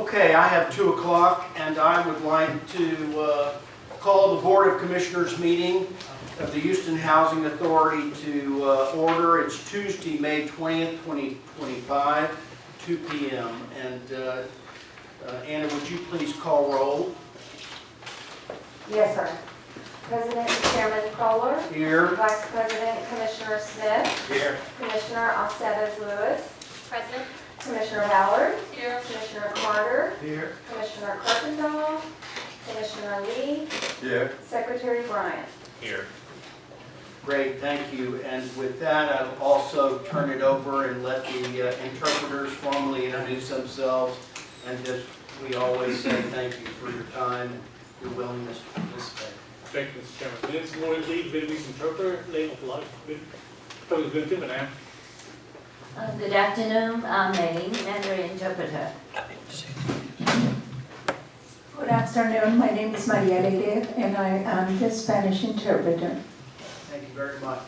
Okay, I have 2 o'clock, and I would like to call the Board of Commissioners meeting of the Houston Housing Authority to order. It's Tuesday, May 20th, 2025, 2 p.m. And Anna, would you please call roll? Yes, sir. President and Chairman Kohler. Here. Vice President Commissioner Smith. Here. Commissioner Alcedes Lewis. Present. Commissioner Howard. Here. Commissioner Carter. Here. Commissioner Kirkendall. Commissioner Lee. Here. Secretary Bryant. Here. Great, thank you. And with that, I'll also turn it over and let the interpreters formally introduce themselves. And just, we always say thank you for your time and your willingness to participate. Thank you, Mr. Chairman. This morning, lead Vietnamese interpreter, name of life, Tony Good Timonam. Good afternoon, I'm Mei, Mandarin interpreter. Good afternoon, my name is Maria Alegre and I am the Spanish interpreter. Thank you very much.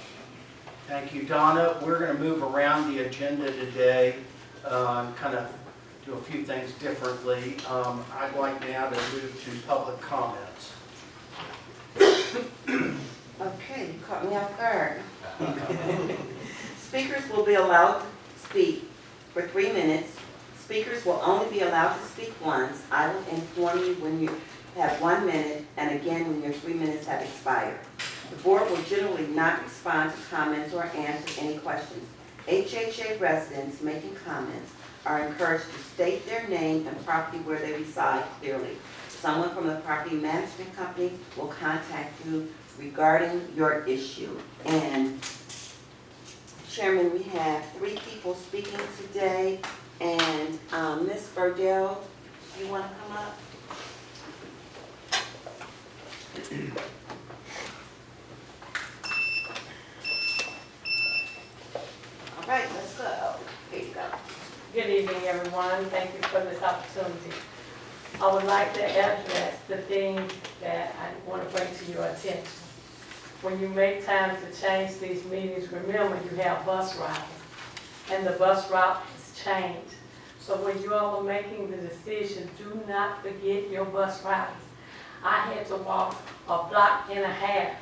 Thank you, Donna. We're going to move around the agenda today, kind of do a few things differently. I'd like now to move to public comments. Okay, you caught me off guard. Speakers will be allowed to speak for 3 minutes. Speakers will only be allowed to speak once. I will inform you when you have 1 minute and again when your 3 minutes have expired. The board will generally not respond to comments or answer any questions. HHA residents making comments are encouraged to state their name and property where they reside clearly. Someone from the property management company will contact you regarding your issue. And Chairman, we have 3 people speaking today. And Ms. Burdell, you want to come up? All right, let's go. Here you go. Good evening, everyone. Thank you for this opportunity. I would like to address the thing that I want to bring to your attention. When you make time to change these meetings, remember you have bus riders, and the bus route has changed. So when you all are making the decision, do not forget your bus riders. I had to walk a block and a half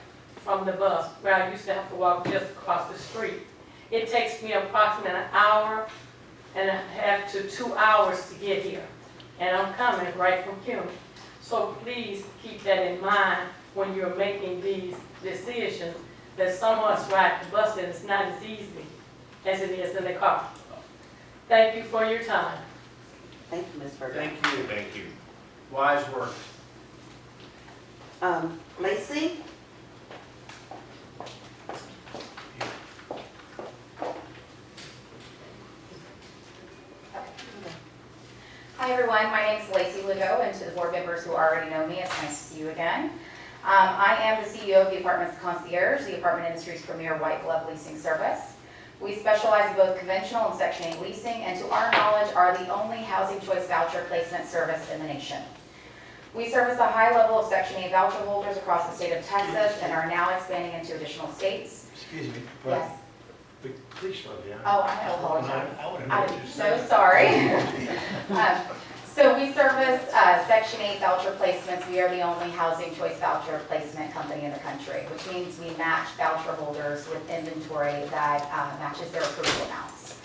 from the bus, where I used to have to walk just across the street. It takes me approximately an hour and a half to 2 hours to get here. And I'm coming right from CUNY. So please keep that in mind when you're making these decisions, that some of us ride the bus and it's not as easy as it is in the car. Thank you for your time. Thank you, Ms. Burdell. Thank you. Thank you. Wise words. Lacey? Hi, everyone. My name is Lacey Legault, and to the board members who already know me, it's nice to see you again. I am the CEO of the Apartments Concierge, the apartment industry's premier white glove leasing service. We specialize in both conventional and Section 8 leasing, and to our knowledge are the only housing choice voucher placement service in the nation. We service a high level of Section 8 voucher holders across the state of Texas and are now expanding into additional states. Excuse me, Yes. but please slow down. Oh, I apologize. I want to know I'm what you're saying. so sorry. So we service Section 8 voucher placements. We are the only housing choice voucher placement company in the country, which means we match voucher holders with inventory that matches their approval amounts.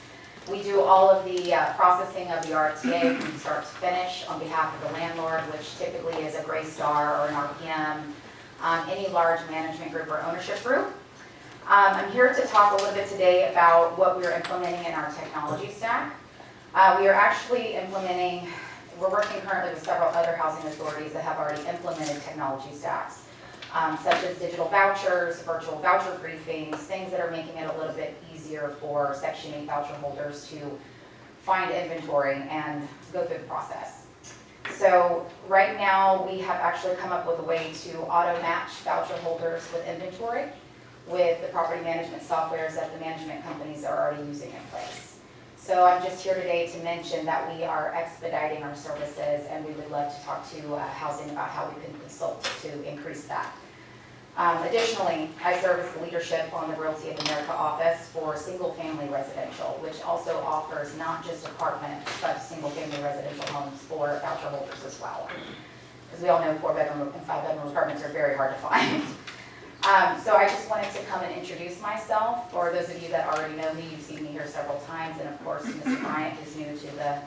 We do all of the processing of the RTA from start to finish on behalf of the landlord, which typically is a Greystar or an RPM, any large management group or ownership group. I'm here to talk a little bit today about what we're implementing in our technology stack. We are actually implementing, we're working currently with several other housing authorities that have already implemented technology stacks, such as digital vouchers, virtual voucher briefings, things that are making it a little bit easier for Section 8 voucher holders to find inventory and go through the process. So right now we have actually come up with a way to auto match voucher holders with inventory with the property management softwares that the management companies are already using in place. So I'm just here today to mention that we are expediting our services, and we would love to talk to housing about how we can consult to increase that. Additionally, I serve as the leadership on the Realty of America office for single-family residential, which also offers not just apartments, but single-family residential homes for voucher holders as well. Because we all know 4-bedroom and 5-bedroom apartments are very hard to find. So I just wanted to come and introduce myself. For those of you that already know me, you've seen me here several times, and of course, Mr. Bryant is new to the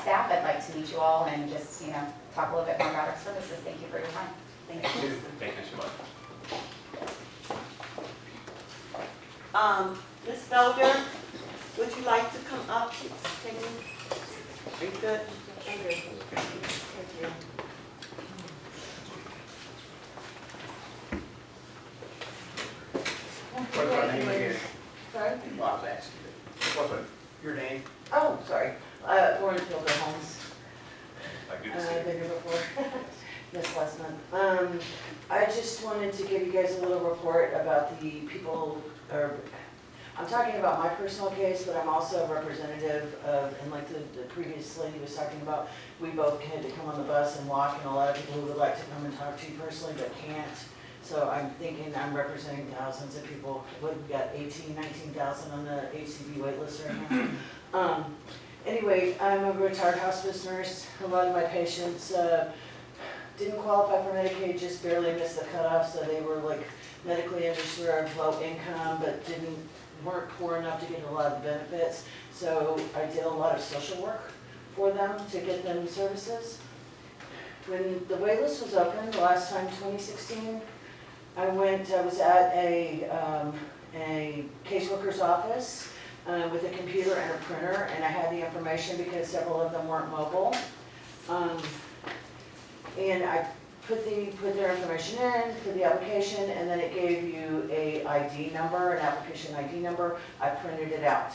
staff. I'd like to meet you all and just, talk a little bit more about our services. Thank you for your time. Thank you. Thank you so much. Ms. Felder, would you like to come up? Are you good? I'm good. Thank you. What's our name again? Sorry? Well, I was asking you. What's your name? Oh, sorry. Lauren Fielder Holmes. Good to see you. Been here before. This last month. I just wanted to give you guys a little report about the people, I'm talking about my personal case, but I'm also a representative of, and like the previous lady was talking about, we both had to come on the bus and walk, and a lot of people who would like to come and talk to you personally but can't. So I'm thinking I'm representing thousands of people. We've got 19,000 on the HCB wait list right now. Anyway, I'm a retired hospice nurse. A lot of my patients didn't qualify for Medicaid, just barely missed the cutoff, so they were like medically underserved, low income, but weren't poor enough to get a lot of the benefits. So I did a lot of social work for them to get them services. When the wait list was open, the last time, 2016, I was at a caseworker's office with a computer and a printer, and I had the information because several of them weren't mobile. And I put their information in, put the application, and then it gave you a ID number, an application ID number. I printed it out.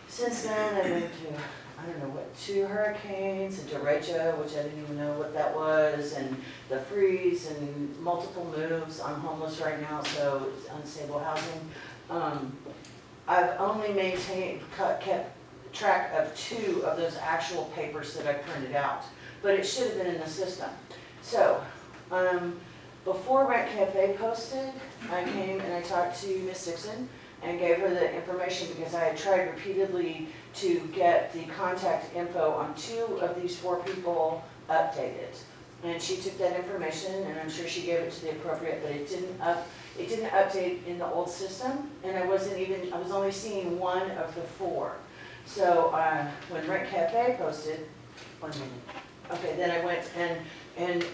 Since then, I went to, 2 hurricanes, a derecho, which I didn't even know what that was, and the freeze, and multiple moves. I'm homeless right now, so it's unstable housing. I've only kept track of 2 of those actual papers that I printed out, but it should have been in the system. So, before Rent Cafe posted, I came and I talked to Miss Dixon and gave her the information because I had tried repeatedly to get the contact info on 2 of these 4 people updated. And she took that information, and I'm sure she gave it to the appropriate, but it didn't update in the old system, and I was only seeing 1 of the 4. So when Rent Cafe posted, 1 minute. Okay, then I went and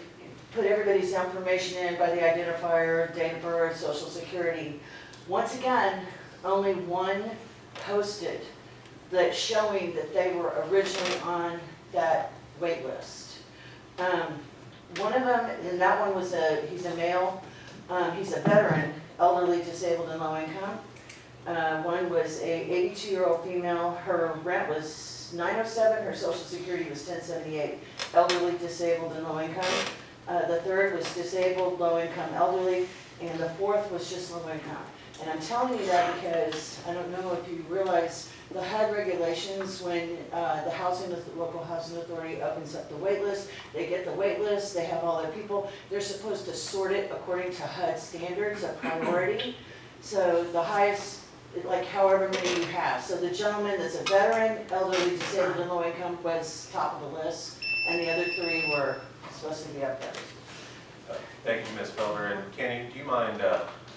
put everybody's information in by the identifier, date of birth, social security. Once again, only 1 posted that showing that they were originally on that wait list. One of them, and that one was he's a male, he's a veteran, elderly, disabled, and low income. One was a 82-year-old female, her rent was $907, her social security was $1078, elderly, disabled, and low income. The third was disabled, low income, elderly, and the 4th was just low income. And I'm telling you that because I don't know if you realize the HUD regulations, when the local housing authority opens up the wait list, they get the wait list, they have all their people, they're supposed to sort it according to HUD standards of priority. So the highest, like however many you have. So the gentleman that's a veteran, elderly, disabled, and low income was top of the list, and the other 3 were supposed to be up there. Thank you, Ms. Felder. And Kenny, do you mind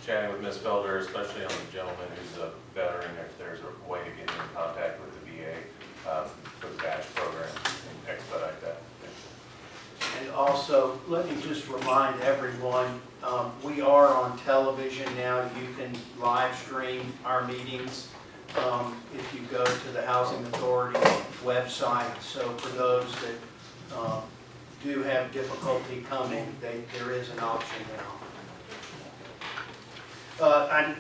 chatting with Ms. Felder, especially on the gentleman who's a veteran, if there's a way to get in contact with the VA for the badge program and expedite that? And also, let me just remind everyone, we are on television now. You can live stream our meetings if you go to the Housing Authority website. So for those that do have difficulty coming, there is an option now. I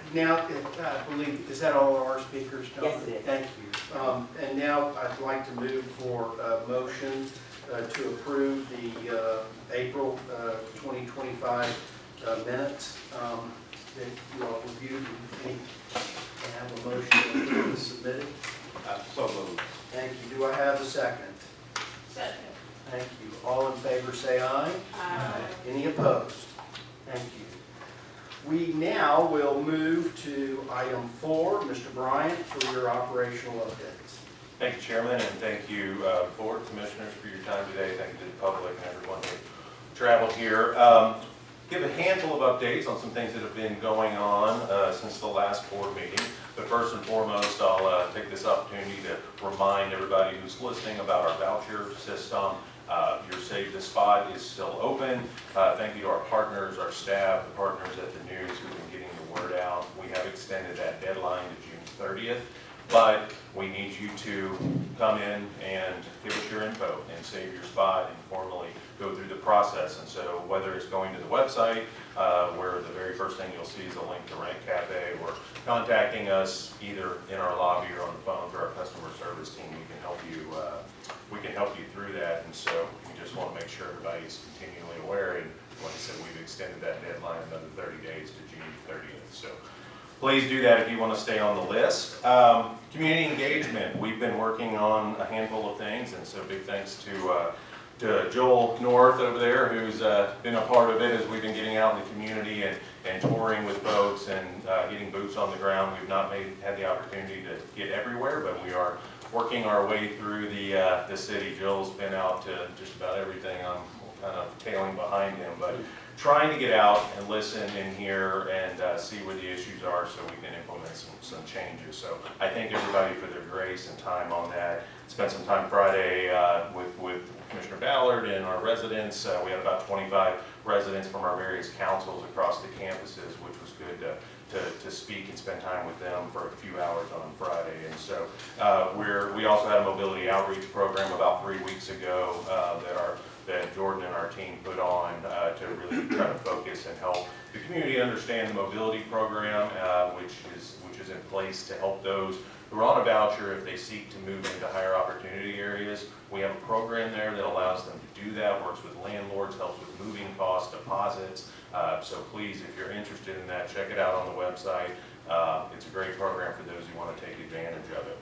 believe, is that all of our speakers, Don? Yes, it is. Thank you. And now I'd like to move for a motion to approve the April 2025 minutes that you all reviewed. Can I have a motion to approve the submitted? So moved. Thank you. Do I have a second? Second. Thank you. All in favor say aye. Aye. Any opposed? Thank you. We now will move to item 4. Mr. Bryant, for your operational updates. Thank you, Chairman, and thank you, Board Commissioners, for your time today. Thank you to the public and everyone who traveled here. Give a handful of updates on some things that have been going on since the last board meeting. But first and foremost, I'll take this opportunity to remind everybody who's listening about our voucher system. Your Save the Spot is still open. Thank you to our partners, our staff, the partners at the news who've been getting the word out. We have extended that deadline to June 30th. But we need you to come in and give us your info and save your spot and formally go through the process. And so whether it's going to the website, where the very first thing you'll see is a link to Rent Cafe, or contacting us either in our lobby or on the phone through our customer service team, we can help you through that. And so we just want to make sure everybody's continually aware. And like I said, we've extended that deadline another 30 days to June 30th. So please do that if you want to stay on the list. Community engagement, we've been working on a handful of things, and so big thanks to Joel North over there, who's been a part of it as we've been getting out in the community and touring with folks and getting boots on the ground. We've not had the opportunity to get everywhere, but we are working our way through the city. Joel's been out to just about everything. I'm kind of tailing behind him, but trying to get out and listen and hear and see where the issues are so we can implement some changes. So I thank everybody for their grace and time on that. Spent some time Friday with Commissioner Ballard and our residents. We had about 25 residents from our various councils across the campuses, which was good to speak and spend time with them for a few hours on Friday. And so we also had a mobility outreach program about 3 weeks ago that Jordan and our team put on to really try to focus and help the community understand the mobility program, which is in place to help those who are on a voucher if they seek to move into higher opportunity areas. We have a program there that allows them to do that, works with landlords, helps with moving costs, deposits. So please, if you're interested in that, check it out on the website. It's a great program for those who want to take advantage of it.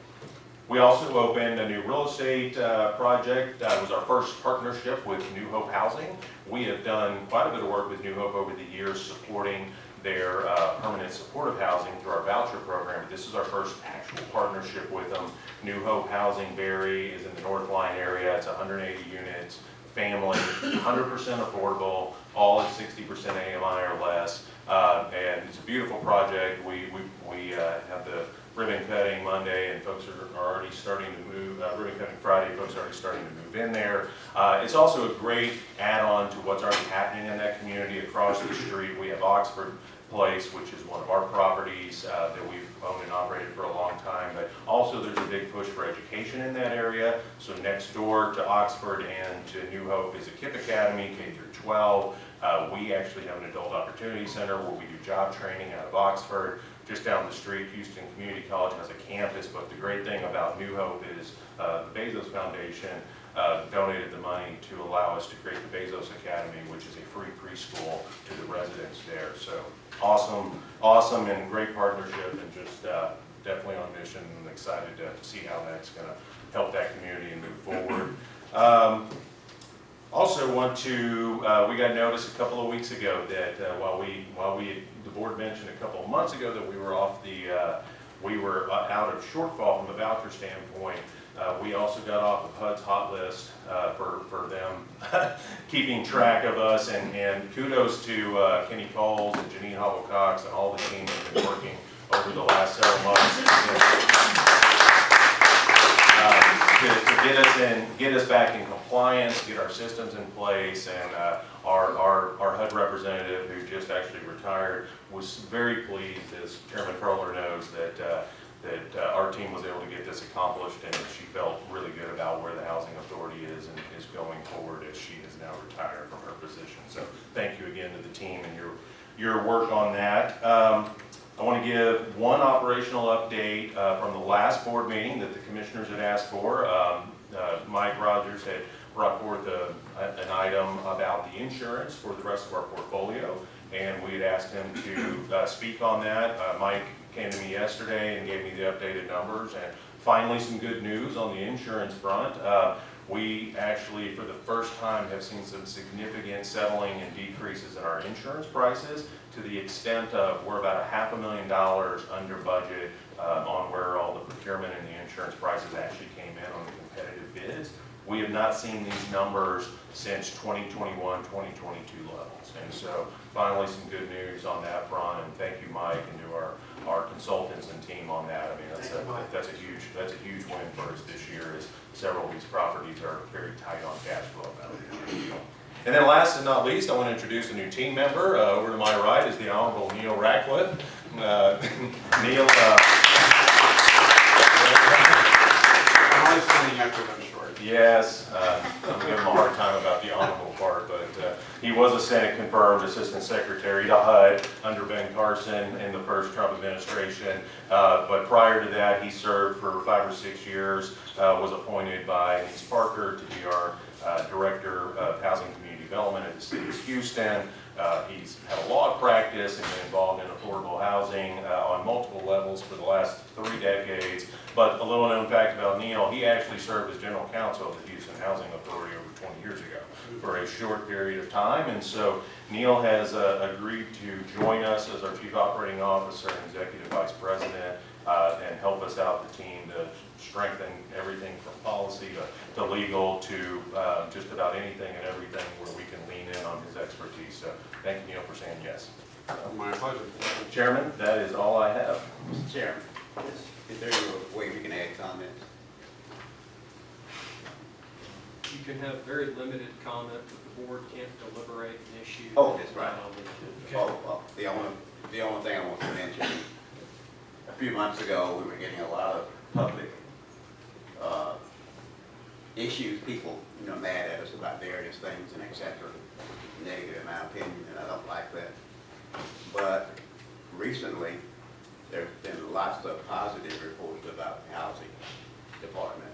We also opened a new real estate project. That was our first partnership with New Hope Housing. We have done quite a bit of work with New Hope over the years supporting their permanent supportive housing through our voucher program. This is our first actual partnership with them. New Hope Housing Berry is in the North Line area. It's 180 units, family, 100% affordable, all at 60% AMI or less. And it's a beautiful project. We have the ribbon cutting Monday, and folks are already starting to move, ribbon cutting Friday, folks are already starting to move in there. It's also a great add-on to what's already happening in that community. Across the street, we have Oxford Place, which is one of our properties that we've owned and operated for a long time. But also there's a big push for education in that area. So next door to Oxford and to New Hope is a KIPP Academy, K through 12. We actually have an adult opportunity center where we do job training out of Oxford. Just down the street, Houston Community College has a campus, but the great thing about New Hope is the Bezos Foundation donated the money to allow us to create the Bezos Academy, which is a free preschool to the residents there. So awesome and great partnership, and just definitely on mission, and excited to see how that's going to help that community and move forward. Also want to, we got notice a couple of weeks ago that the board mentioned a couple of months ago that we were we were out of shortfall from the voucher standpoint. We also got off of HUD's hot list for them keeping track of us, and kudos to Kenny Coles and Janine Hobble-Cox and all the team that have been working over the last several months to get us back in compliance, get our systems in place. And our HUD representative, who just actually retired, was very pleased, as Chairman Perler knows, that our team was able to get this accomplished, and she felt really good about where the Housing Authority is and is going forward, as she has now retired from her position. So thank you again to the team and your work on that. I want to give one operational update from the last board meeting that the commissioners had asked for. Mike Rogers had brought forth an item about the insurance for the rest of our portfolio, and we had asked him to speak on that. Mike came to me yesterday and gave me the updated numbers, and finally some good news on the insurance front. We actually, for the first time, have seen some significant settling and decreases in our insurance prices to the extent of we're about $500,000 under budget on where all the procurement and the insurance prices actually came in on the competitive bids. We have not seen these numbers since 2021, 2022 levels. And so finally some good news on that front, and thank you, Mike, and to our consultants and team on that. I mean, that's a huge win for us this year, as several of these properties are very tight on cash flow. And then last and not least, I want to introduce a new team member. Over to my right is the Honorable Neil Ratcliffe. Neil, I'm always standing up because I'm short. yes, I'm giving him a hard time about the honorable part, but he was a Senate confirmed Assistant Secretary to HUD under Ben Carson in the first Trump administration. But prior to that, he served for 5 or 6 years, was appointed by Denise Parker to be our Director of Housing and Community Development at the City of Houston. He's had a law practice and been involved in affordable housing on multiple levels for the last 3 decades. But a little known fact about Neil, he actually served as General Counsel of the Houston Housing Authority over 20 years ago for a short period of time. And so Neil has agreed to join us as our Chief Operating Officer and Executive Vice President and help us out, the team, to strengthen everything from policy to legal to just about anything and everything where we can lean in on his expertise. So thank you, Neil, for saying yes. My pleasure. Chairman, that is all I have. Mr. Chairman, is there a way we can add comments? You can have very limited comment, but the board can't deliberate an issue. Oh, that's right. Okay. Oh, well, the only thing I want to mention, a few months ago, we were getting a lot of public issues, people, mad at us about various things and et cetera, negative in my opinion, and I don't like that. But recently, there's been lots of positive reports about the housing department.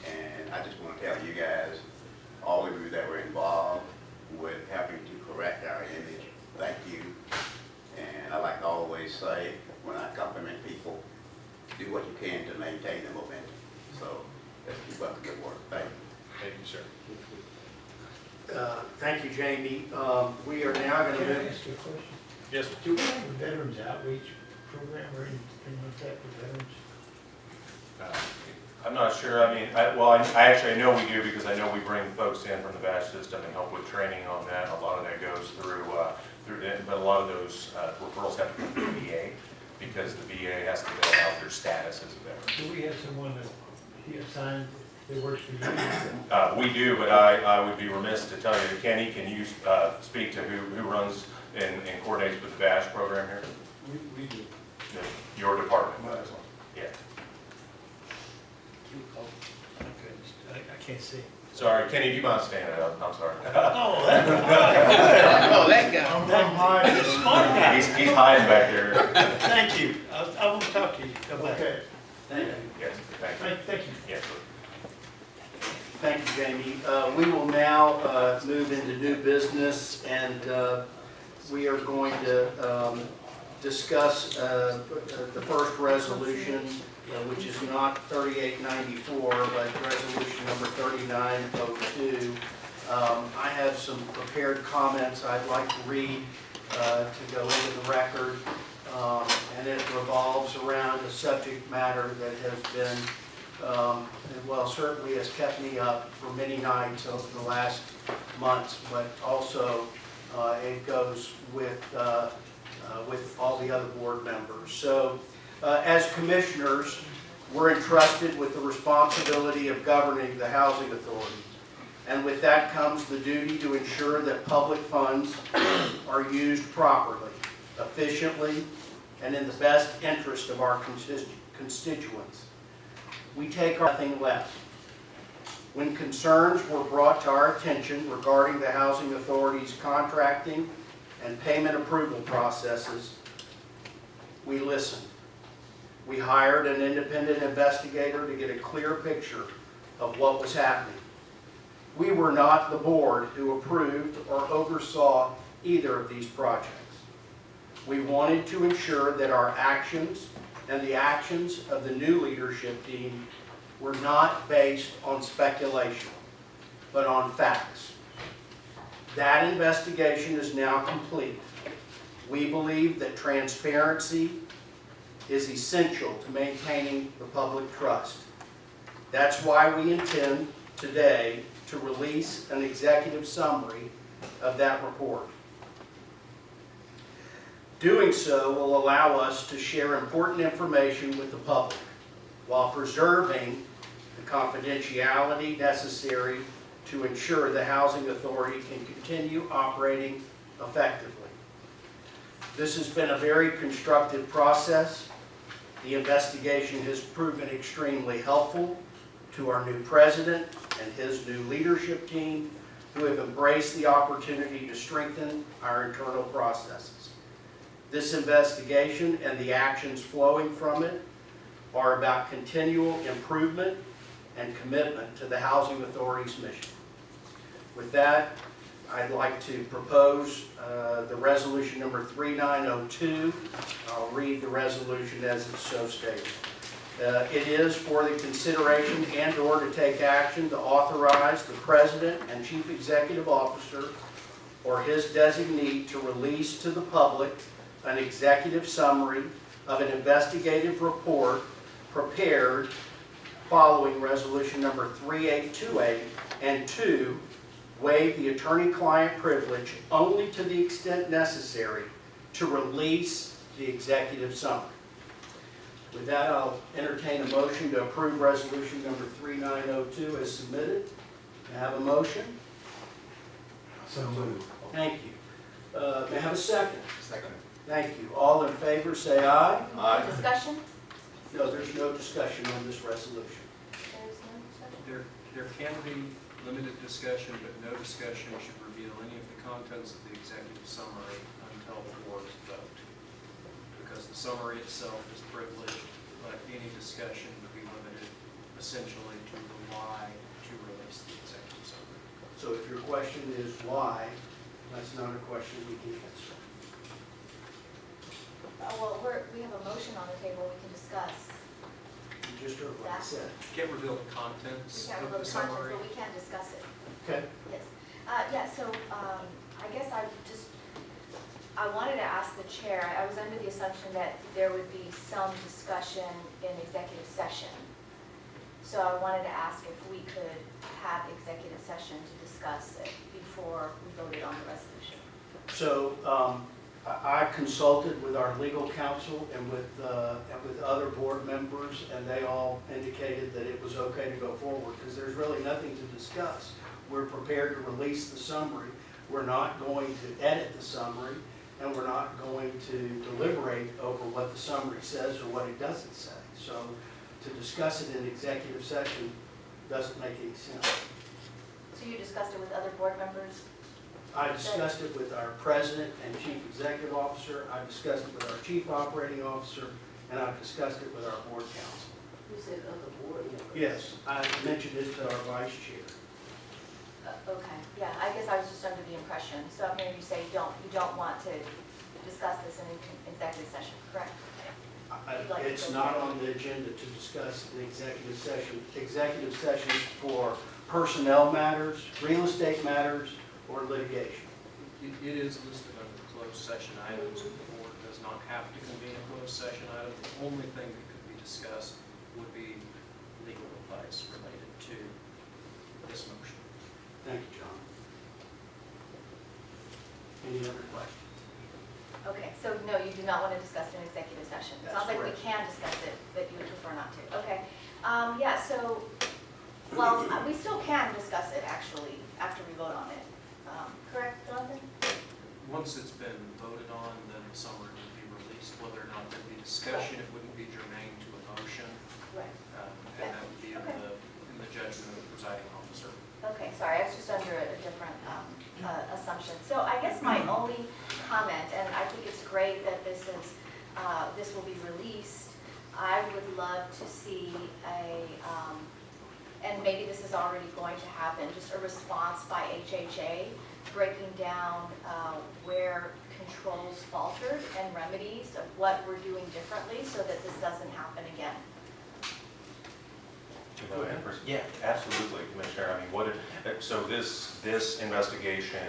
And I just want to tell you guys, all of you that were involved with helping to correct our image, thank you. And I like to always say, when I compliment people, do what you can to maintain the momentum. So let's keep up the good work. Thank you. Thank you, sir. Thank you, Jamie. We are now going to Can I move. ask you a question? Yes. Do we have a veterans outreach program or anything like that for veterans? I'm not sure. I mean, I know we do, because I know we bring folks in from the VASH system and help with training on that. A lot of that goes through but a lot of those referrals have to come from the VA, because the VA has to fill out their status as a veteran. Do we have someone that he assigned that works for you? We do, but I would be remiss to tell you, Kenny, can you speak to who runs and coordinates with the VASH program here? We do. Your department. Yeah. I can't see. Sorry, Kenny, do you mind standing up? I'm sorry. Oh, that guy. I'm hard. Smart guy. He's hiding back there. Thank you. I will talk to you. Okay. Thank you. Yes, thank you. Thank you. Yes, Thank you, Jamie. We will now move into new business, and we are going to discuss the first resolution, which is not 3894, but resolution number 3902. I have some prepared comments I'd like to read to go into the record, and it revolves around a subject matter that has been certainly has kept me up for many nights over the last months, but also it goes with all the other board members. So as commissioners, we're entrusted with the responsibility of governing the housing authority. And with that comes the duty to ensure that public funds are used properly, efficiently, and in the best interest of our constituents. We take nothing less. When concerns were brought to our attention regarding the housing authority's contracting and payment approval processes, we listened. We hired an independent investigator to get a clear picture of what was happening. We were not the board who approved or oversaw either of these projects. We wanted to ensure that our actions and the actions of the new leadership team were not based on speculation, but on facts. That investigation is now complete. We believe that transparency is essential to maintaining the public trust. That's why we intend today to release an executive summary of that report. Doing so will allow us to share important information with the public while preserving the confidentiality necessary to ensure the Housing Authority can continue operating effectively. This has been a very constructive process. The investigation has proven extremely helpful to our new president and his new leadership team, who have embraced the opportunity to strengthen our internal processes. This investigation and the actions flowing from it are about continual improvement and commitment to the Housing Authority's mission. With that, I'd like to propose the resolution number 3902. I'll read the resolution as it's so stated. It is for the consideration and/or to take action to authorize the President and Chief Executive Officer or his designee to release to the public an executive summary of an investigative report prepared following resolution number 3828, and 2, waive the attorney-client privilege only to the extent necessary to release the executive summary. With that, I'll entertain a motion to approve resolution number 3902 as submitted. May I have a motion? So moved. Thank you. May I have a second? Second. Thank you. All in favor, say aye. Aye. Discussion? No, there's no discussion on this resolution. There's no discussion? There can be limited discussion, but no discussion should reveal any of the contents of the executive summary until the board's vote. Because the summary itself is privileged, but any discussion would be limited essentially to the why to release the executive summary. So if your question is why, that's not a question we can answer. Well, we have a motion on the table we can discuss. You just heard what I said. Can't reveal the We contents can't of reveal the the content, summary. but we can discuss it. Okay. Yes. Yeah, so I guess I wanted to ask the chair, I was under the assumption that there would be some discussion in executive session. So I wanted to ask if we could have executive session to discuss it before we voted on the resolution. So I consulted with our legal counsel and with other board members, and they all indicated that it was okay to go forward because there's really nothing to discuss. We're prepared to release the summary. We're not going to edit the summary, and we're not going to deliberate over what the summary says or what it doesn't say. So to discuss it in executive session doesn't make any sense. So you discussed it with other board members? I discussed it with our president and chief executive officer. I discussed it with our chief operating officer, and I've discussed it with our board council. You said other board members. Yes, I mentioned it to our vice chair. Okay, yeah, I guess I was just under the impression, so I'm hearing you say you don't want to discuss this in executive session, correct? It's not on the agenda to discuss in executive session. Executive sessions for personnel matters, real estate matters, or litigation. It is listed under closed session items. The board does not have to convene a closed session item. The only thing that could be discussed would be legal advice related to this motion. Thank you, John. Any other questions? Okay, so no, you do not want to discuss it in executive session. It That's sounds like we correct. can discuss it, but you would prefer not to. Okay, yeah, so, well, we still can discuss it actually after we vote on it. Correct, Jonathan? Once it's been voted on, then the summary would be released. Whether or not there'd be discussion, it wouldn't be germane to a motion. Right. And that would be in the judgment of the presiding officer. Okay, sorry, I was just under a different assumption. So I guess my only comment, and I think it's great that this will be released. I would love to see and maybe this is already going to happen, just a response by HHA breaking down where controls faltered and remedies of what we're doing differently so that this doesn't happen again. Go ahead. Yeah, absolutely, Commissioner. I mean, so this investigation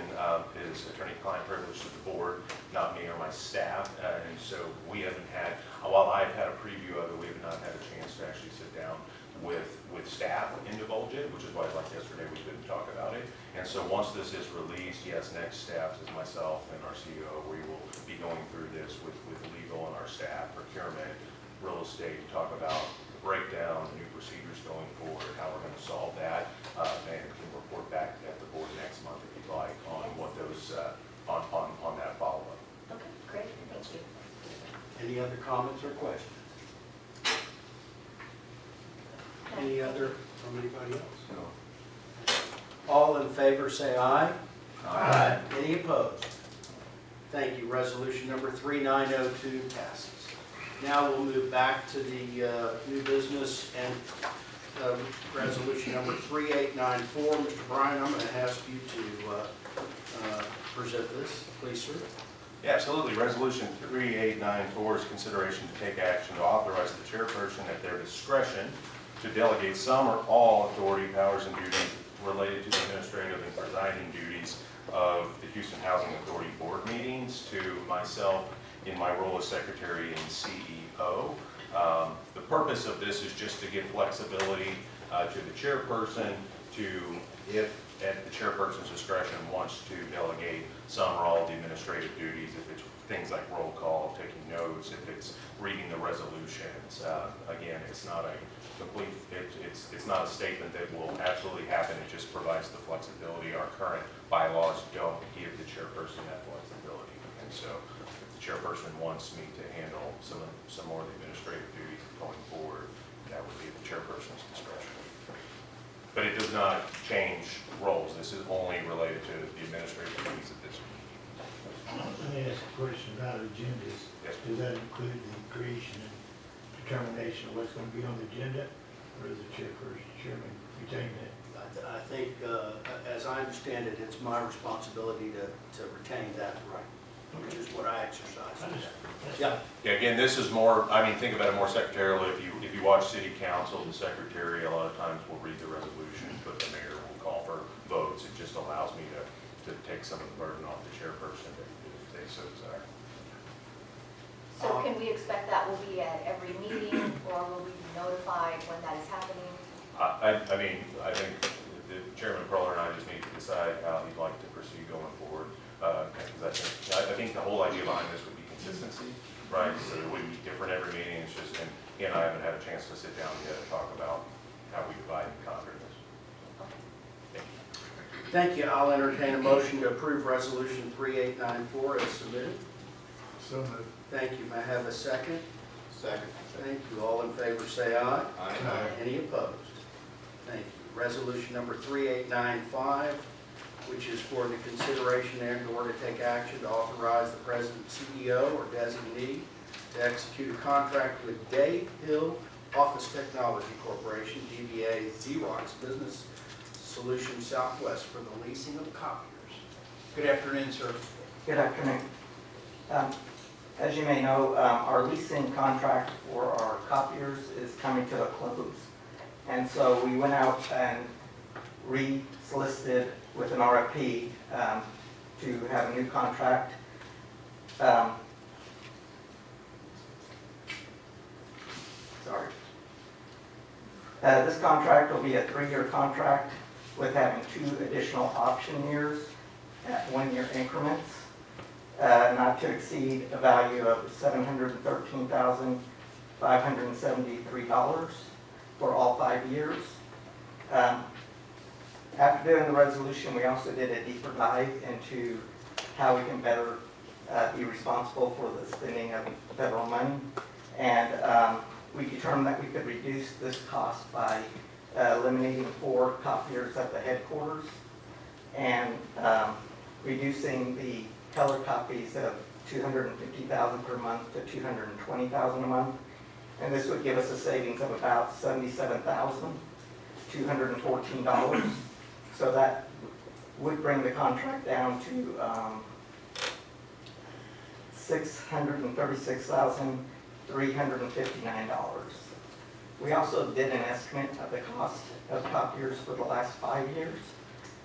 is attorney-client privilege to the board, not me or my staff. And so we haven't had, while I've had a preview of it, we have not had a chance to actually sit down with staff and divulge it, which is why, like yesterday, we couldn't talk about it. And so once this is released, yes, next steps is myself and our CEO, we will be going through this with legal and our staff, procurement, real estate, talk about the breakdown, the new procedures going forward, how we're going to solve that, and can report back at the board next month if you'd like on what those, on that follow-up. Okay, great, thank you. Any other comments or questions? Any other from anybody else? No. All in favor, say aye. Aye. Any opposed? Thank you. Resolution number 3902 passes. Now we'll move back to the new business and resolution number 3894. Mr. Bryan, I'm going to ask you to present this. Please, sir. Yeah, absolutely. Resolution 3894 is consideration to take action to authorize the chairperson at their discretion to delegate some or all authority, powers, and duties related to the administrative and presiding duties of the Houston Housing Authority board meetings to myself in my role as secretary and CEO. The purpose of this is just to give flexibility to the chairperson to, if at the chairperson's discretion, wants to delegate some or all of the administrative duties, if it's things like roll call, taking notes, if it's reading the resolutions. Again, it's not a complete, it's not a statement that will absolutely happen. It just provides the flexibility. Our current bylaws don't give the chairperson that flexibility. And so if the chairperson wants me to handle some more of the administrative duties going forward, that would be the chairperson's discretion. But it does not change roles. This is only related to the administrative duties of this meeting. Let me ask a question about agendas. Yes. Does that include the creation and determination of what's going to be on the agenda? Or is the chairman retain that? I think, as I understand it, it's my responsibility to retain that right, which is what I exercise. Yeah. Yeah, again, this is more, I mean, think about it more secretarially. If you watch city council, the secretary a lot of times will read the resolution, but the mayor will call for votes. It just allows me to take some of the burden off the chairperson if they so desire. So can we expect that will be at every meeting, or will we be notified when that is happening? I mean, I think the Chairman Proler and I just need to decide how he'd like to proceed going forward. Because I think the whole idea behind this would be consistency, right? So it wouldn't be different every meeting. It's just, and he and I haven't had a chance to sit down yet and talk about how we divide and conquer this. Thank you. Thank you. I'll entertain a motion to approve resolution 3894 as submitted. So moved. Thank you. May I have a second? Second. Thank you. All in favor say aye. Aye. Any opposed? Thank you. Resolution number 3895, which is for the consideration and/or to take action to authorize the president, CEO, or designee to execute a contract with Day Hill Office Technology Corporation, DBA Xerox Business Solutions Southwest, for the leasing of copiers. Good afternoon, sir. Good afternoon. As you may know, our leasing contract for our copiers is coming to a close. And so we went out and re-solicited with an RFP to have a new contract. This contract will be a 3-year contract with having 2 additional option years at 1-year increments. Not to exceed a value of $713,573 for all 5 years. After doing the resolution, we also did a deeper dive into how we can better be responsible for the spending of federal money. And we determined that we could reduce this cost by eliminating 4 copiers at the headquarters and reducing the color copies of $250,000 per month to $220,000 a month. And this would give us a savings of about $77,214. So that would bring the contract down to $636,359. We also did an estimate of the cost of copiers for the last 5 years.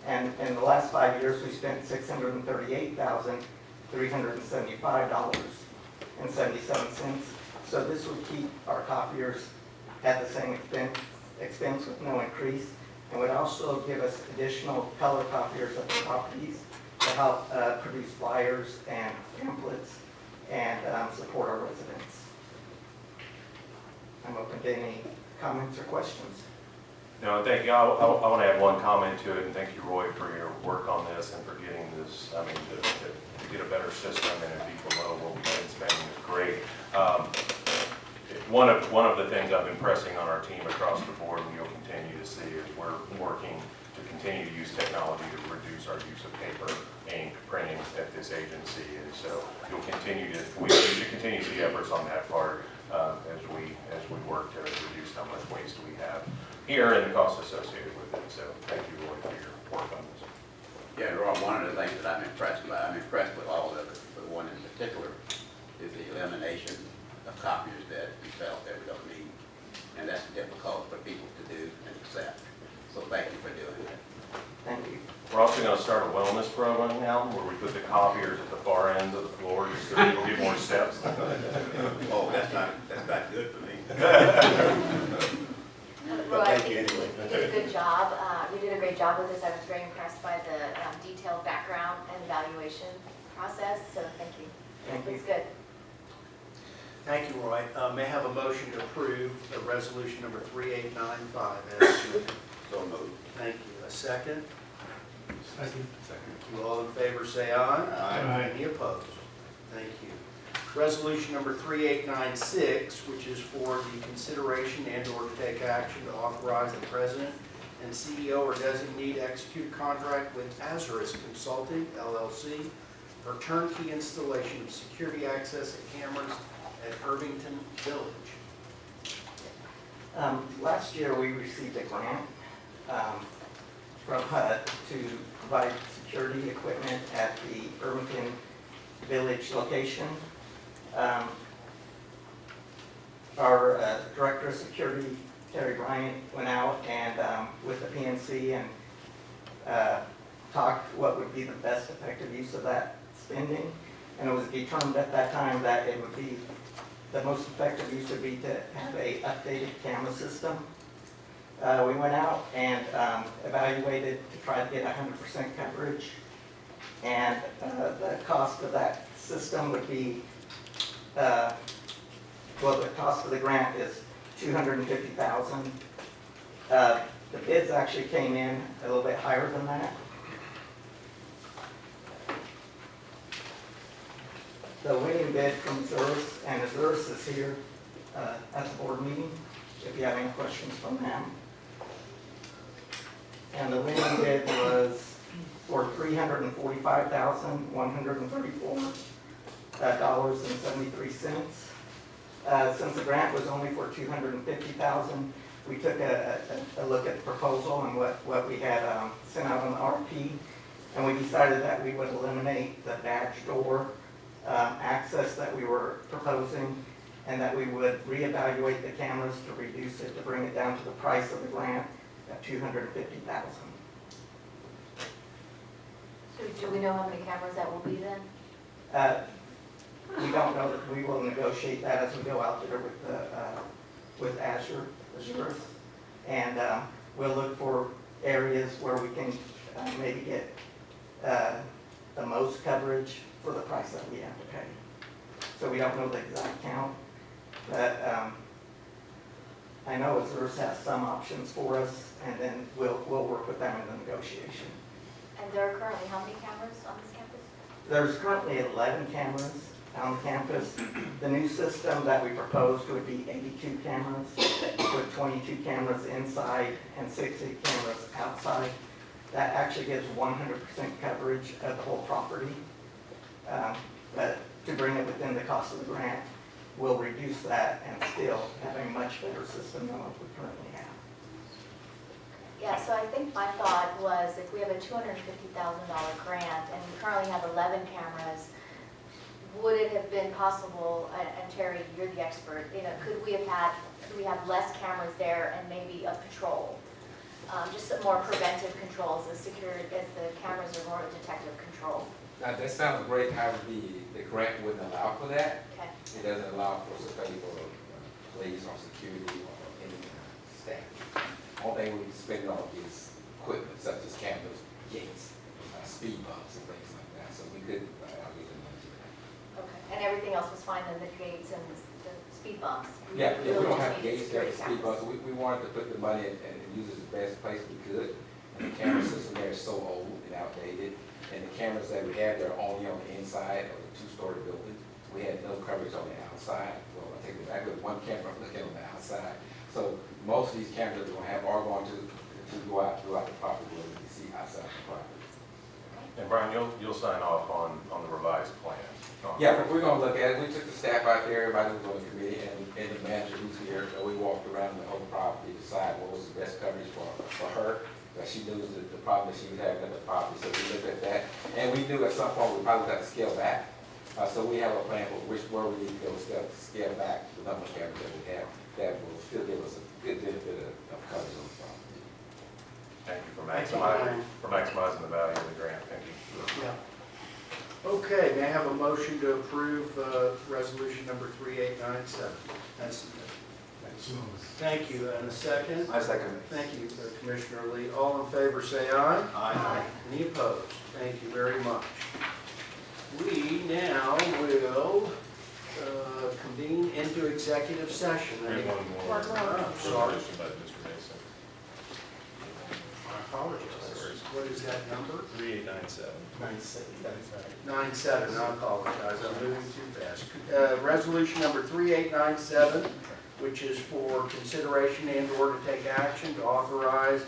And in the last 5 years, we spent $638,375.77. So this would keep our copiers at the same expense with no increase, and would also give us additional color copiers at the properties to help produce flyers and pamphlets and support our residents. I'm open to any comments or questions. No, thank you. I want to add one comment to it, and thank you, Roy, for your work on this and for getting this, I mean, to get a better system and it be below what we've been spending is great. One of the things I've been pressing on our team across the board, and you'll continue to see, is we're working to continue to use technology to reduce our use of paper, ink, printing at this agency. And so we should continue to see efforts on that part as we work to reduce how much waste we have here and the costs associated with it. So thank you, Roy, for your work on this. Yeah, Roy, one of the things that I'm impressed by, I'm impressed with all of it, but one in particular is the elimination of copiers that we felt that we don't need. And that's difficult for people to do and accept. So thank you for doing that. Thank you. We're also going to start a wellness program now where we put the copiers at the far ends of the floor just so people get more steps. Oh, that's not good for me. Roy, thank you anyway. You did a good job. You did a great job with this. I was very impressed by the detailed background and evaluation process, so thank you. Thank you. It's good. Thank you, Roy. May I have a motion to approve the resolution number 3895 as submitted? So moved. Thank you. A second? Second. You all in favor say aye. Aye. Any opposed? Thank you. Resolution number 3896, which is for the consideration and/or to take action to authorize the president and CEO or designee to execute a contract with Azurus Consulting, LLC, for turnkey installation of security access cameras at Irvington Village. Last year, we received a grant from HUD to provide security equipment at the Irvington Village location. Our Director of Security, Terry Bryant, went out and with the PNC and talked what would be the best effective use of that spending. And it was determined at that time that it would be, the most effective use would be to have a updated camera system. We went out and evaluated to try to get 100% coverage. And the cost of that system would be, the cost of the grant is $250,000. The bids actually came in a little bit higher than that. The winning bid from Azurus, and Azurus is here at the board meeting, if you have any questions from them. And the winning bid was for $345,134.73. Since the grant was only for $250,000, we took a look at the proposal and what we had sent out on the RP, and we decided that we would eliminate the badge door access that we were proposing, and that we would reevaluate the cameras to reduce it, to bring it down to the price of the grant at $250,000. So do we know how many cameras that will be then? We don't know that. We will negotiate that as we go out there with Azurus, and we'll look for areas where we can maybe get the most coverage for the price that we have to pay. So we don't know the exact count, but I know Azurus has some options for us, and then we'll work with them in the negotiation. And there are currently how many cameras on this campus? There's currently 11 cameras on campus. The new system that we proposed would be 82 cameras, with 22 cameras inside and 60 cameras outside. That actually gives 100% coverage of the whole property. But to bring it within the cost of the grant, we'll reduce that and still have a much better system than what we currently have. Yeah, so I think my thought was if we have a $250,000 grant and we currently have 11 cameras, would it have been possible, and Terry, you're the expert, you know, could we have less cameras there and maybe a patrol? Just some more preventive controls as the cameras are more detective control. Now, that sounds great, however, the grant wouldn't allow for that. Okay. It doesn't allow for surveillance or police or security or any staff. All they would spend on is equipment such as cameras, gates, speed bumps and things like that. So we could allocate the money to that. Okay, and everything else was fine, then the gates and the speed bumps? Yeah, we really don't just have needed gates there, security speed cameras. bumps. We wanted to put the money and use it the best place we could. And the camera system there is so old and outdated. And the cameras that we have, they're only on the inside of the two-story building. We had no coverage on the outside. Well, I take it back with one camera looking on the outside. So most of these cameras that we're gonna have are going to go out throughout the property where we can see outside the property. And Brian, you'll sign off on the revised plan? Yeah, but we're gonna look at it. We took the staff out there, everybody was on the committee, and the manager who's here, we walked around the whole property, decide what was the best coverage for her. That she knew the problem that she was having at the property, so we looked at that. And we knew at some point we probably got to scale back. So we have a plan for where we need to go scale back the number of cameras that we have that will still give us a good benefit of coverage on the property. Thank you for maximizing the value of the grant. Thank you. Yeah. Okay, may I have a motion to approve resolution number 3897? That's Thank you, and a second? I second. Thank you, Commissioner Lee. All in favor, say aye. Aye. Any opposed? Thank you very much. We now will convene into executive session. We have one more Oh, sorry. resolution by Mr. Mason. I apologize. What is that number? 3897. 97, I apologize, I'm moving too fast. Resolution number 3897, which is for consideration and or to take action to authorize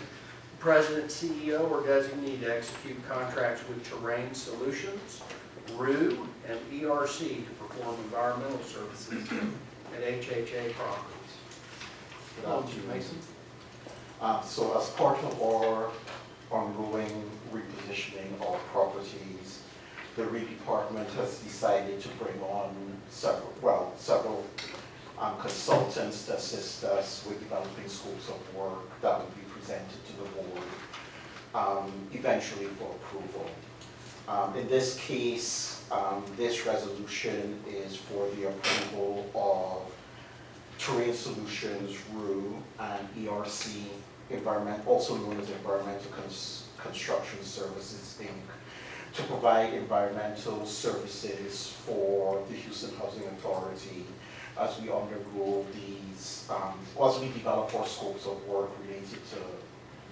President, CEO, or designee to execute contracts with Terrain Solutions, RU, and ERC to perform environmental services at HHA properties. Good afternoon. Mason. So as part of our ongoing repositioning of properties, the RE department has decided to bring on several consultants to assist us with developing scopes of work that will be presented to the board eventually for approval. In this case, this resolution is for the approval of Terrain Solutions, RU, and ERC, also known as Environmental Construction Services, Inc., to provide environmental services for the Houston Housing Authority as we undergo these, as we develop our scopes of work related to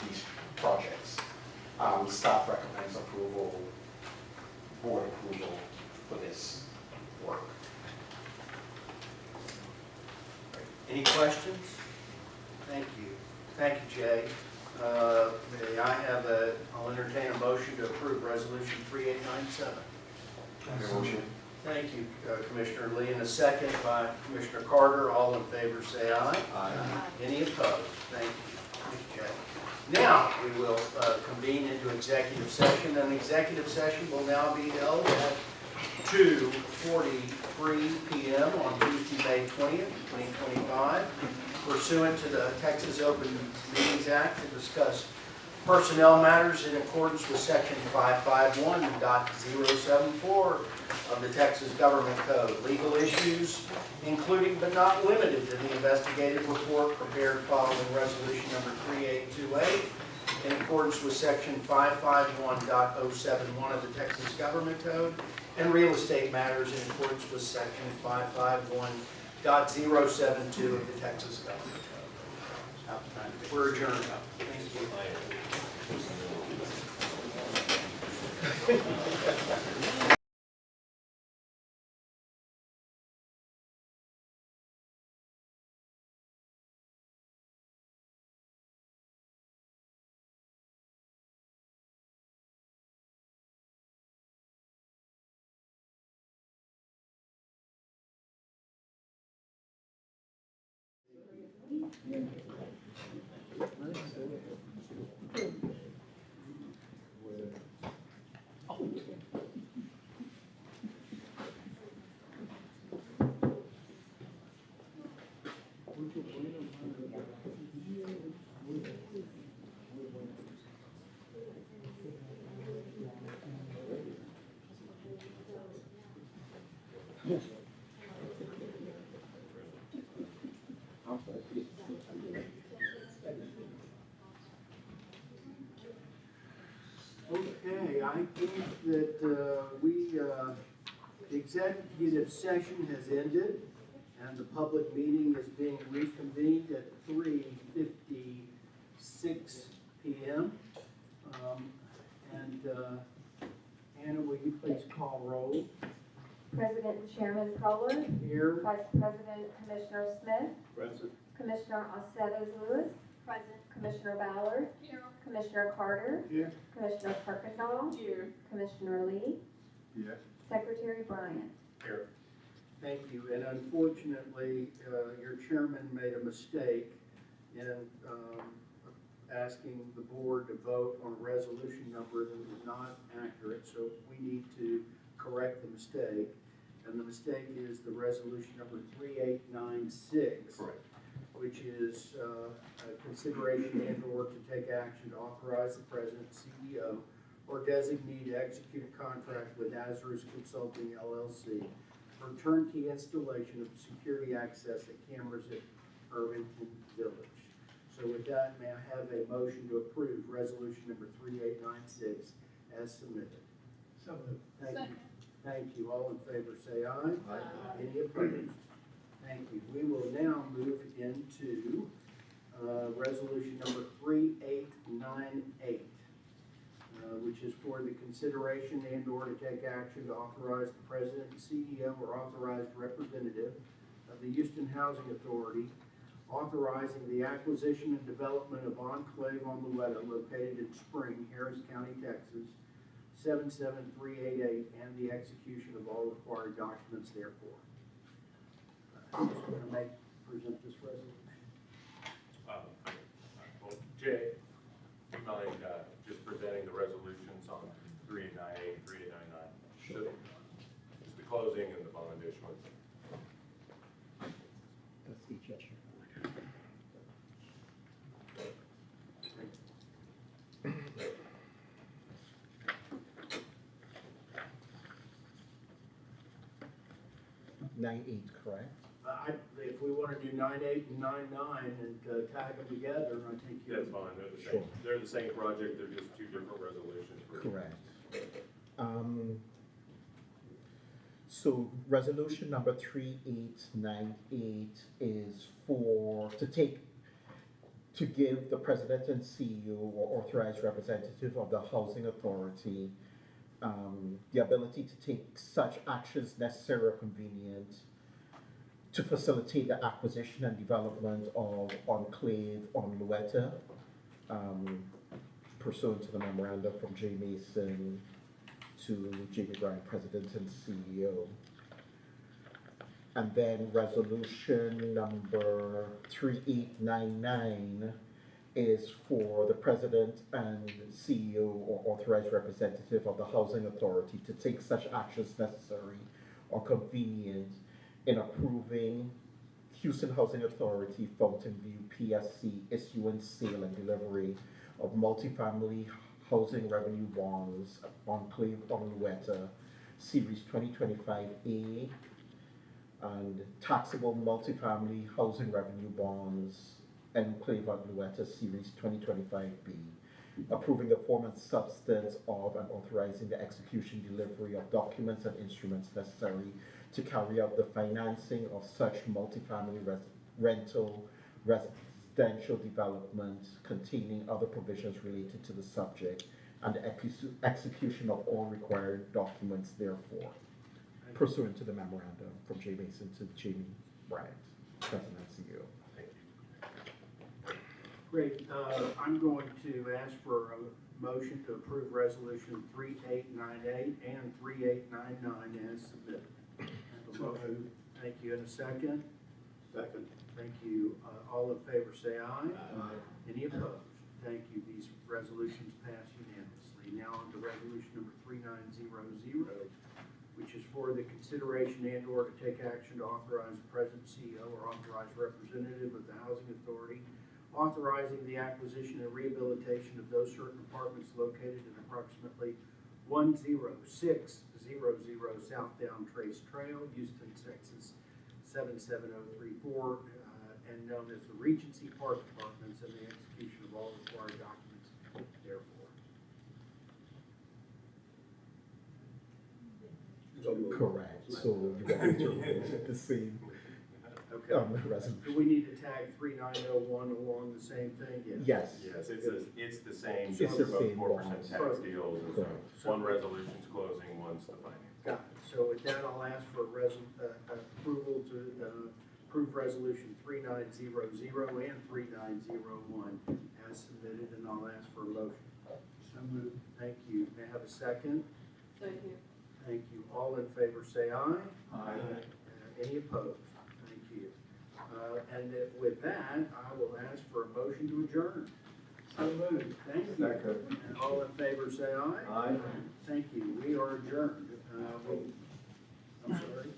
these projects. Staff recommends approval, board approval for this work. Any questions? Thank you. Thank you, Jay. May I have I'll entertain a motion to approve resolution 3897. Motion. Thank you, Commissioner Lee, and a second by Commissioner Carter. All in favor, say aye. Aye. Any opposed? Thank you. Thank you, Jay. Now, we will convene into executive session, and the executive session will now be held at 2:43 p.m. on Tuesday, May 20th, 2025, pursuant to the Texas Open Meetings Act to discuss personnel matters in accordance with Section 551.074 of the Texas Government Code. Legal issues, including but not limited to the investigative report prepared following resolution number 3828 in accordance with Section 551.071 of the Texas Government Code, and real estate matters in accordance with Section 551.072 of the Texas Government Code. We're adjourned. Thank you. Okay, I think that the executive session has ended and the public meeting is being reconvened at 3:56 p.m. Anna, will you please call roll? President and Chairman Proler, Here. Vice President Commissioner Smith, Present. Commissioner Aceves Lewis, Present. Commissioner Ballard, Here. Commissioner Carter, Here. Commissioner Kirkendall, Here. Commissioner Lee, Yes. Secretary Bryant. Here. Thank you, and unfortunately, your chairman made a mistake in asking the board to vote on a resolution number that was not accurate, so we need to correct the mistake. And the mistake is the resolution number 3896. Correct. Which is a consideration and/or to take action to authorize the president, CEO, or designee to execute a contract with Azarus Consulting LLC for turnkey installation of security access at cameras at Irvington Village. So with that, may I have a motion to approve resolution number 3896 as submitted? So moved. Thank you. Thank you. All in favor say aye. Aye. Any opposed? Thank you. We will now move into resolution number 3898, which is for the consideration and/or to take action to authorize the president and CEO or authorized representative of the Houston Housing Authority authorizing the acquisition and development of Enclave on Louetta located in Spring, Harris County, Texas, 77388, and the execution of all required documents therefore. I'm just going to present this resolution. Well, Jay, do you mind just presenting the resolutions on 3898, 3899? Sure. Just the closing and the bond issuance. That's each issue. Correct? If we want to do 98 and 99 and tag them together, I think That's fine, they're the same. Sure. They're the same project, they're just two different resolutions. Correct. So resolution number 3898 is to give the president and CEO or authorized representative of the housing authority the ability to take such actions necessary or convenient to facilitate the acquisition and development of Enclave on Louetta, pursuant to the memorandum from J. Mason to Jamie Bryant, President and CEO. And then resolution number 3899 is for the President and CEO or authorized representative of the Housing Authority to take such actions necessary or convenient in approving Houston Housing Authority Fountain View PSC issuance, sale, and delivery of multifamily housing revenue bonds, Enclave on Louetta, Series 2025A, and taxable multifamily housing revenue bonds, Enclave on Louetta, Series 2025B, approving the form and substance of and authorizing the execution, delivery of documents and instruments necessary to carry out the financing of such multifamily rental residential development containing other provisions related to the subject and the execution of all required documents therefore, pursuant to the memorandum from J. Mason to Jamie Bryant, President and CEO. Thank you. Great. I'm going to ask for a motion to approve resolution 3898 and 3899 as submitted. Have a motion. Thank you. And a second? Second. Thank you. All in favor say aye. Aye. Any opposed? Thank you. These resolutions pass unanimously. Now on to resolution number 3900, which is for the consideration and/or to take action to authorize the president, CEO, or authorized representative of the Housing Authority, authorizing the acquisition and rehabilitation of those certain apartments located in approximately 1060 3900 South Down Trace Trail, Houston, Texas 77034, and known as the Regency Park Apartments, and the execution of all required documents therefore. Correct, so you got to the same, Okay. resolution. Do we need to tag 3901 along the same thing? Yes. Yes, it's the same, It's just the about same 4% bonds. tax deals. and so Correct. One resolution's closing, one's the finance. Got it. So with that, I'll ask for approval to approve resolution 3900 and 3901 as submitted, and I'll ask for a motion. So moved. Thank you. May I have a second? Second. Thank you. All in favor say aye. Aye. Any opposed? Thank you. And with that, I will ask for a motion to adjourn. So moved. Thank you. Second. And all in favor say aye. Aye. Thank you. We are adjourned. I'm sorry.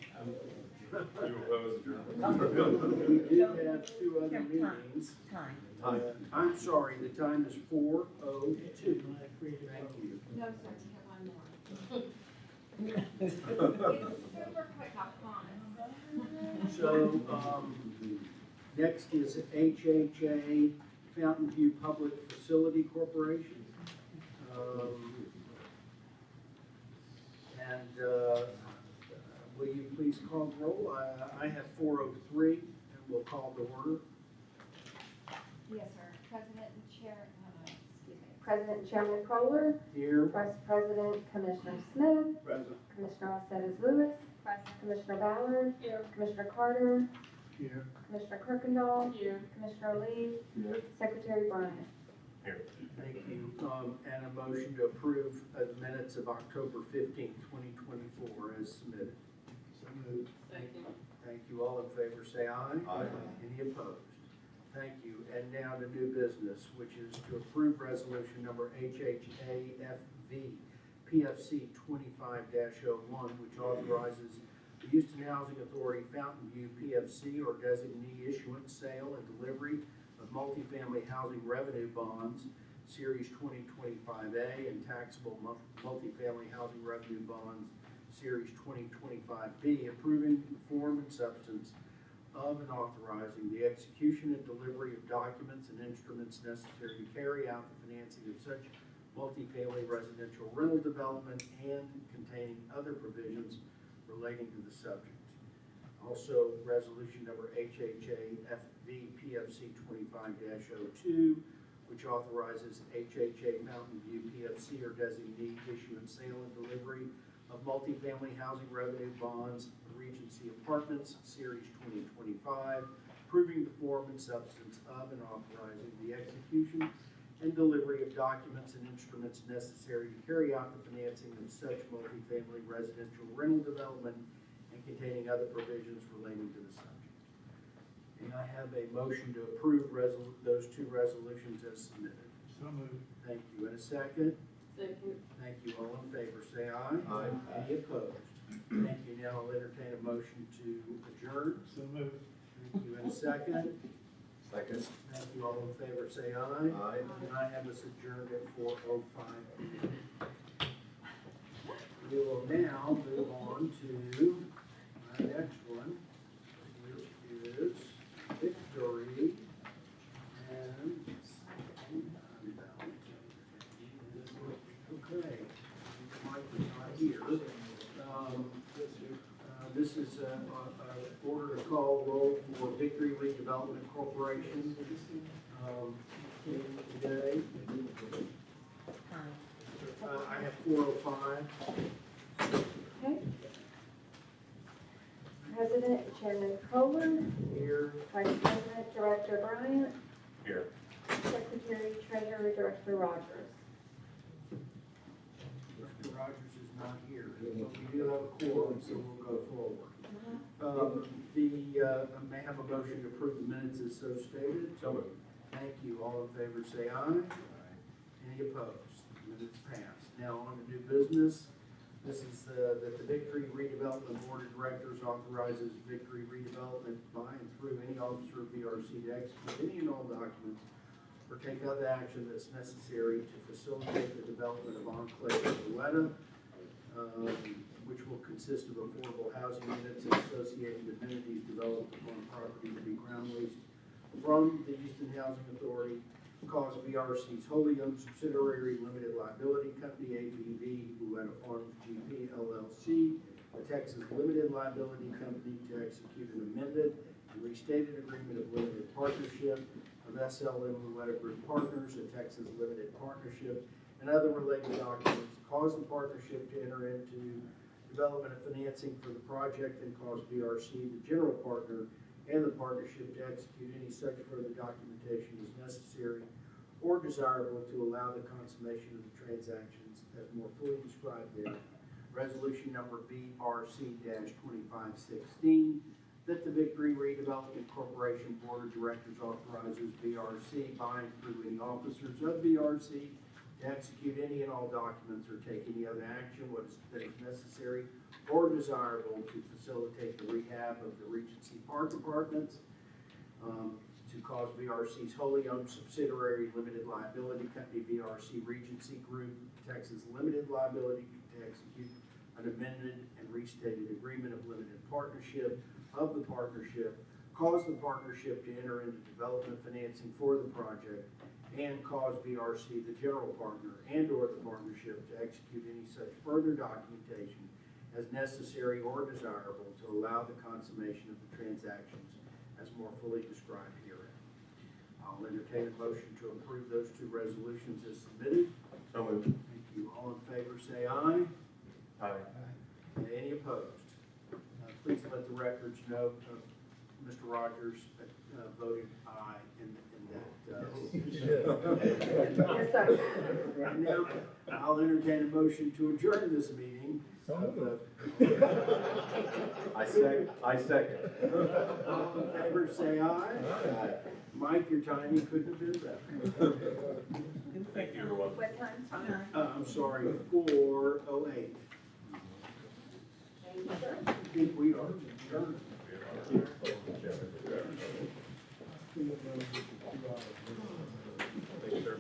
You oppose adjournment? We do have two other meetings. Time. I'm sorry, the time is 4:02. Thank you. No, sir, you have one more. It's super quick, I promise. So, next is HHA Fountain View Public Facility Corporation. Will you please call the roll? I have 403, and we'll call the order. Yes, sir. President and Chair, excuse me. President and Chairman Kohler, Here. Vice President Commissioner Smith, Present. Commissioner Alcedes Lewis, Commissioner Ballard, Commissioner Carter, Here. Commissioner Kirkendall, Commissioner Lee, Yes. Secretary Bryant. Here. Thank you. And a motion to approve the minutes of October 15th, 2024 as submitted. So moved. Thank you. All in favor, say aye. Aye. Any opposed? Thank you. And now to new business, which is to approve resolution number HHAFV PFC 25-01, which authorizes the Houston Housing Authority Fountain View PFC or designee issuance, sale, and delivery of multifamily housing revenue bonds, Series 2025A, and taxable multifamily housing revenue bonds, Series 2025B, approving the form and substance of and authorizing the execution and delivery of documents and instruments necessary to carry out the financing of such multifamily residential rental development and containing other provisions relating to the subject. Also, resolution number HHA-FV PFC 25-02, which authorizes HHA Mountain View PFC or designee issuance, sale, and delivery of multifamily housing revenue bonds, Regency Apartments, Series 2025, approving the form and substance of and authorizing the execution and delivery of documents and instruments necessary to carry out the financing of such multifamily residential rental development and containing other provisions relating to the subject. And I have a motion to approve those two resolutions as submitted. So moved. Thank you. And a second? Second. Thank you. All in favor, say aye. Aye. Any opposed? Thank you. Now I'll entertain a motion to adjourn. So moved. Thank you. And a second? Second. Thank you. All in favor, say aye. Aye. And I have us adjourned at 4:05. We will now move on to our next one, which is Victory and okay, Mike is not here. This is an order to call roll for Victory Redevelopment Corporation today. I have 405. Okay. President and Chairman Kohler, Here. Vice President Director Bryant, Here. Secretary Treasurer Director Rogers. Mr. Rogers is not here, but we do have a quorum, so we'll go forward. May I have a motion to approve the minutes as so stated? So moved. Thank you. All in favor, say aye. Any opposed? Minutes passed. Now on to new business. This is that the Victory Redevelopment Board of Directors authorizes Victory Redevelopment by and through any officer of VRC to execute any and all documents or take other action that's necessary to facilitate the development of Enclave Goleta. which will consist of affordable housing units and associated amenities developed upon property to be ground leased from the Houston Housing Authority, cause VRC's wholly owned subsidiary limited liability company, ABV, Louetta Farms GP LLC, a Texas limited liability company, to execute an amended and restated agreement of limited partnership of SLM Louetta Group Partners, a Texas limited partnership, and other related documents, cause the partnership to enter into development and financing for the project, and cause VRC, the general partner, and the partnership to execute any such further documentation as necessary or desirable to allow the consummation of the transactions as more fully described there. Resolution number VRC-2516, that the Victory Redevelopment Corporation Board of Directors authorizes VRC by and through any officers of VRC to execute any and all documents or take any other action that is necessary or desirable to facilitate the rehab of the Regency Park Apartments, to cause VRC's wholly owned subsidiary limited liability company, VRC Regency Group, Texas limited liability, to execute an amended and restated agreement of limited partnership of the partnership, cause the partnership to enter into development financing for the project, and cause VRC, the general partner, and/or the partnership to execute any such further documentation as necessary or desirable to allow the consummation of the transactions as more fully described herein. I'll entertain a motion to approve those two resolutions as submitted. So moved. Thank you. All in favor, say aye. Aye. Any opposed? Please let the records note Mr. Rogers voted aye in that. And now, I'll entertain a motion to adjourn this meeting. I second. All in favor, say aye. Aye. Mike, your timing couldn't have been better. Thank you, everyone. What time? I'm sorry, 4:08. I think we are adjourned. Thank you, sir.